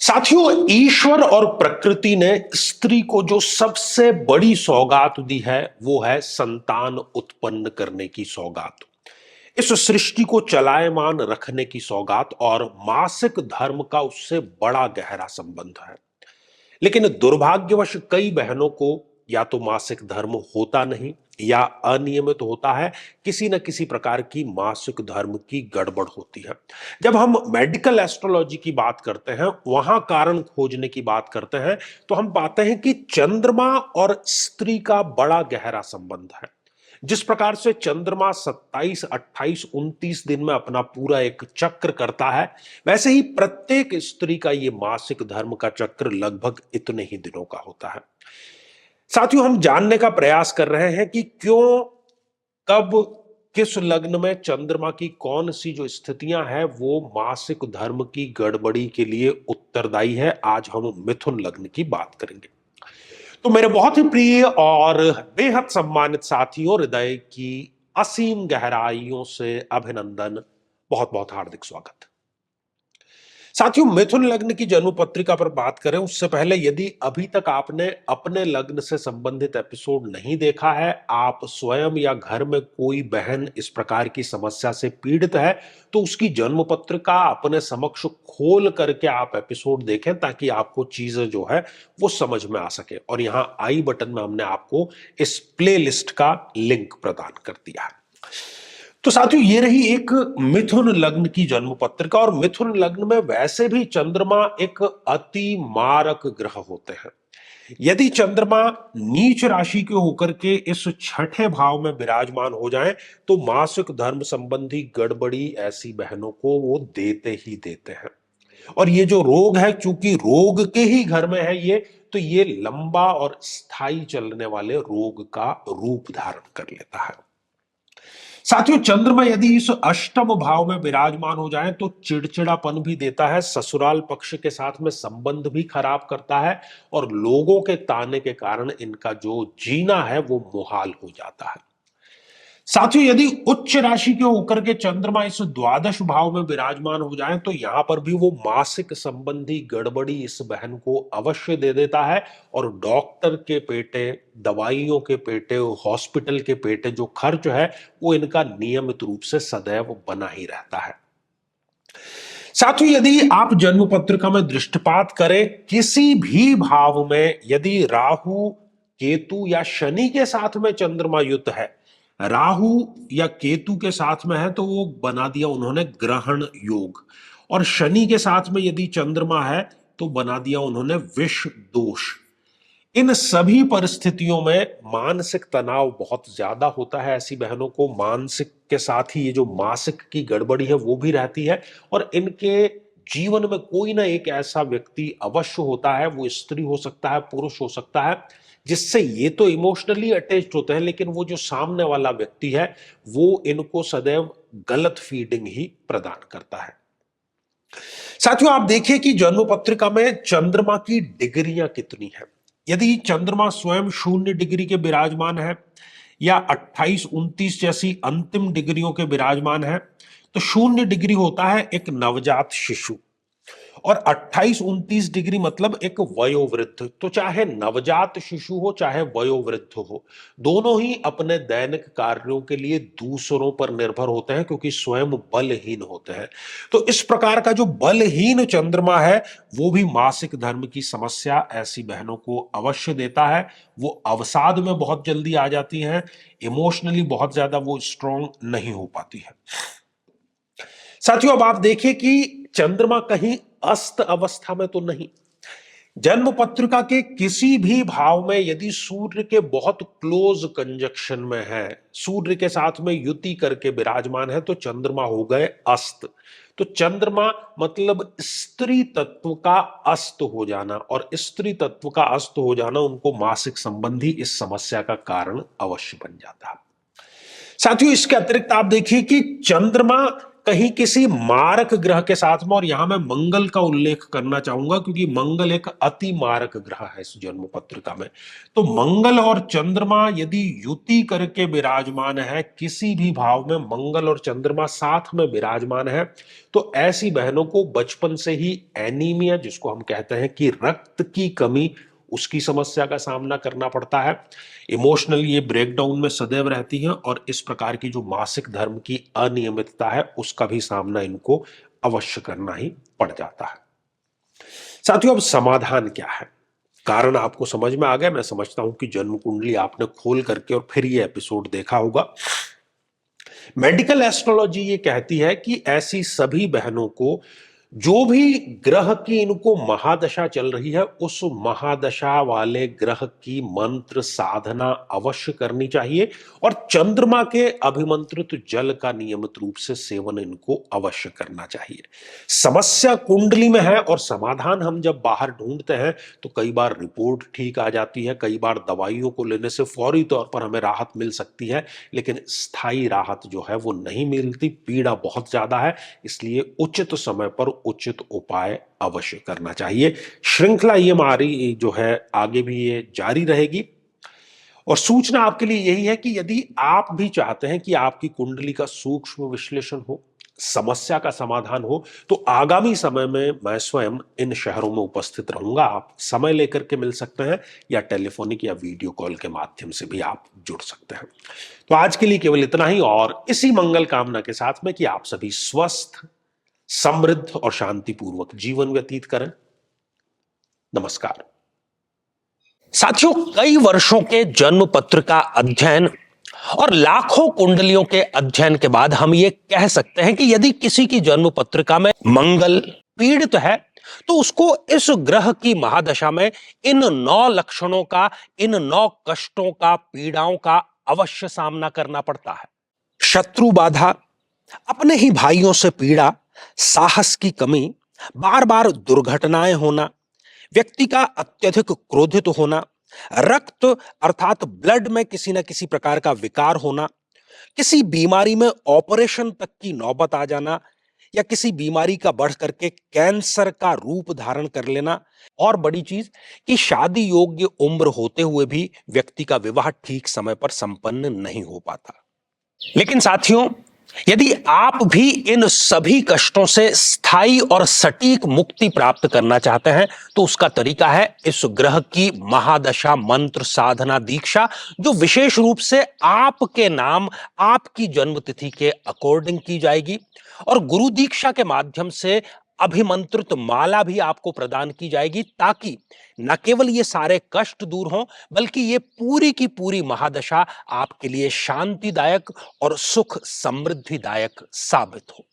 साथियों, ईश्वर और प्रकृति ने स्त्री को जो सबसे बड़ी सौगात दी है वो है संतान उत्पन्न करने की सौगात। इस सृष्टि को चलायमान रखने की सौगात और मासिक धर्म का उससे बड़ा गहरा संबंध है। लेकिन दुर्भाग्यवश कई बहनों को या तो मासिक धर्म होता नहीं या अनियमित होता है। किसी न किसी प्रकार की मासिक धर्म की गड़बड़ होती है। जब हम मेडिकल एस्ट्रोलॉजी की बात करते हैं, वहां कारण खोजने की बात करते हैं, तो हम पाते हैं कि चंद्रमा और स्त्री का बड़ा गहरा संबंध है। जिस प्रकार से चंद्रमा 27, 28, 29 दिन में अपना पूरा एक चक्र करता है, वैसे ही प्रत्येक स्त्री का ये मासिक धर्म का चक्र लगभग इतने ही दिनों का होता है। साथियों, हम जानने का प्रयास कर रहे हैं कि क्यों, कब, किस लग्न में चंद्रमा की कौन सी जो स्थितियां हैं वो मासिक धर्म की गड़बड़ी के लिए उत्तरदायी है। आज हम मिथुन लग्न की बात करेंगे। तो मेरे बहुत ही प्रिय और बेहद सम्मानित साथियों, हृदय की असीम गहराइयों से अभिनंदन, बहुत बहुत हार्दिक स्वागत। साथियों, मिथुन लग्न की जन्म पत्रिका पर बात करें उससे पहले यदि अभी तक आपने अपने लग्न से संबंधित एपिसोड नहीं देखा है, आप स्वयं या घर में कोई बहन इस प्रकार की समस्या से पीड़ित है, तो उसकी जन्म पत्रिका अपने समक्ष खोल करके आप एपिसोड देखें ताकि आपको चीजें जो है वो समझ में आ सके। और यहां आई बटन में हमने आपको इस प्लेलिस्ट का लिंक प्रदान कर दिया है। तो साथियों, ये रही एक मिथुन लग्न की जन्म पत्रिका। और मिथुन लग्न में वैसे भी चंद्रमा एक अति मारक ग्रह होते हैं। यदि चंद्रमा नीच राशि के होकर के इस छठे भाव में विराजमान हो जाएं, तो मासिक धर्म संबंधी गड़बड़ी ऐसी बहनों को वो देते ही देते हैं। और ये जो रोग है, चूंकि रोग के ही घर में है ये, तो ये लंबा और स्थायी चलने वाले रोग का रूप धारण कर लेता है। साथियों, चंद्रमा यदि इस अष्टम भाव में विराजमान हो जाए तो चिड़चिड़ापन भी देता है, ससुराल पक्ष के साथ में संबंध भी खराब करता है और लोगों के ताने के कारण इनका जो जीना है वो मुहाल हो जाता है। साथियों, यदि उच्च राशि के होकर के चंद्रमा इस द्वादश भाव में विराजमान हो जाए तो यहां पर भी वो मासिक संबंधी गड़बड़ी इस बहन को अवश्य दे देता है। और डॉक्टर के पेटे, दवाइयों के पेटे, हॉस्पिटल के पेटे जो खर्च है वो इनका नियमित रूप से सदैव बना ही रहता है। साथियों, यदि आप जन्म पत्रिका में दृष्टिपात करें, किसी भी भाव में यदि राहु, केतु या शनि के साथ में चंद्रमा युक्त है, राहु या केतु के साथ में है तो वो बना दिया उन्होंने ग्रहण योग। और शनि के साथ में यदि चंद्रमा है तो बना दिया उन्होंने विष दोष। इन सभी परिस्थितियों में मानसिक तनाव बहुत ज्यादा होता है। ऐसी बहनों को मानसिक के साथ ही ये जो मासिक की गड़बड़ी है वो भी रहती है। और इनके जीवन में कोई ना एक ऐसा व्यक्ति अवश्य होता है, वो स्त्री हो सकता है, पुरुष हो सकता है, जिससे ये तो इमोशनली अटैच्ड होते हैं, लेकिन वो जो सामने वाला व्यक्ति है वो इनको सदैव गलत फीडिंग ही प्रदान करता है। साथियों, आप देखिए कि जन्म पत्रिका में चंद्रमा की डिग्रियां कितनी है। यदि चंद्रमा स्वयं 0 डिग्री के विराजमान है या 28, 29 जैसी अंतिम डिग्रियों के विराजमान है, तो 0 डिग्री होता है एक नवजात शिशु और 28, 29 डिग्री मतलब एक वयोवृद्ध। तो चाहे नवजात शिशु हो चाहे वयोवृद्ध हो, दोनों ही अपने दैनिक कार्यों के लिए दूसरों पर निर्भर होते हैं क्योंकि स्वयं बलहीन होते हैं। तो इस प्रकार का जो बलहीन चंद्रमा है वो भी मासिक धर्म की समस्या ऐसी बहनों को अवश्य देता है। वो अवसाद में बहुत जल्दी आ जाती हैं, इमोशनली बहुत ज्यादा वो स्ट्रांग नहीं हो पाती है। साथियों, अब आप देखिए कि चंद्रमा कहीं अस्त अवस्था में तो नहीं। जन्म पत्रिका के किसी भी भाव में यदि सूर्य के बहुत क्लोज कंजक्शन में है, सूर्य के साथ में युति करके विराजमान है, तो चंद्रमा हो गए अस्त। तो चंद्रमा मतलब स्त्री तत्व का अस्त हो जाना, और स्त्री तत्व का अस्त हो जाना उनको मासिक संबंधी इस समस्या का कारण अवश्य बन जाता है। साथियों, इसके अतिरिक्त आप देखिए कि चंद्रमा कहीं किसी मारक ग्रह के साथ में, और यहां मैं मंगल का उल्लेख करना चाहूंगा क्योंकि मंगल एक अति मारक ग्रह है इस जन्म पत्रिका में। तो मंगल और चंद्रमा यदि युति करके विराजमान है, किसी भी भाव में मंगल और चंद्रमा साथ में विराजमान है, तो ऐसी बहनों को बचपन से ही एनीमिया, जिसको हम कहते हैं कि रक्त की कमी, उसकी समस्या का सामना करना पड़ता है। इमोशनली ये ब्रेकडाउन में सदैव रहती हैं और इस प्रकार की जो मासिक धर्म की अनियमितता है उसका भी सामना इनको अवश्य करना ही पड़ जाता है। साथियों, अब समाधान क्या है? कारण आपको समझ में आ गया। मैं समझता हूं कि जन्म कुंडली आपने खोल करके और फिर ये एपिसोड देखा होगा। मेडिकल एस्ट्रोलॉजी ये कहती है कि ऐसी सभी बहनों को जो भी ग्रह की इनको महादशा चल रही है, उस महादशा वाले ग्रह की मंत्र साधना अवश्य करनी चाहिए और चंद्रमा के अभिमंत्रित जल का नियमित रूप से सेवन इनको अवश्य करना चाहिए। समस्या कुंडली में है और समाधान हम जब बाहर ढूंढते हैं तो कई बार रिपोर्ट ठीक आ जाती है, कई बार दवाइयों को लेने से फौरी तौर पर हमें राहत मिल सकती है, लेकिन स्थायी राहत जो है वो नहीं मिलती, पीड़ा बहुत ज्यादा है। इसलिए उचित समय पर उचित उपाय अवश्य करना चाहिए। श्रृंखला ये हमारी जो है आगे भी ये जारी रहेगी और सूचना आपके लिए यही है कि यदि आप भी चाहते हैं कि आपकी कुंडली का सूक्ष्म विश्लेषण हो, समस्या का समाधान हो, तो आगामी समय में मैं स्वयं इन शहरों में उपस्थित रहूंगा। आप समय लेकर के मिल सकते हैं या टेलीफोनिक या वीडियो कॉल के माध्यम से भी आप जुड़ सकते हैं। तो आज के लिए केवल इतना ही और इसी मंगल कामना के साथ में कि आप सभी स्वस्थ, समृद्ध और शांतिपूर्वक जीवन व्यतीत करें। नमस्कार। साथियों, कई वर्षों के जन्म पत्र का अध्ययन और लाखों कुंडलियों के अध्ययन के बाद हम ये कह सकते हैं कि यदि किसी की जन्म पत्रिका में मंगल पीड़ित है तो उसको इस ग्रह की महादशा में इन 9 लक्षणों का, इन 9 कष्टों का, पीड़ाओं का अवश्य सामना करना पड़ता है। शत्रु बाधा, अपने ही भाइयों से पीड़ा, साहस की कमी, बार बार दुर्घटनाएं होना, व्यक्ति का अत्यधिक क्रोधित होना, रक्त अर्थात ब्लड में किसी न किसी प्रकार का विकार होना, किसी बीमारी में ऑपरेशन तक की नौबत आ जाना या किसी बीमारी का बढ़ करके कैंसर का रूप धारण कर लेना, और बड़ी चीज कि शादी योग्य उम्र होते हुए भी व्यक्ति का विवाह ठीक समय पर संपन्न नहीं हो पाता। लेकिन साथियों, यदि आप भी इन सभी कष्टों से स्थायी और सटीक मुक्ति प्राप्त करना चाहते हैं तो उसका तरीका है इस ग्रह की महादशा मंत्र साधना दीक्षा, जो विशेष रूप से आपके नाम, आपकी जन्मतिथि के अकॉर्डिंग की जाएगी और गुरु दीक्षा के माध्यम से अभिमंत्रित माला भी आपको प्रदान की जाएगी, ताकि न केवल ये सारे कष्ट दूर हों बल्कि ये पूरी की पूरी महादशा आपके लिए शांतिदायक और सुख समृद्धिदायक साबित हो।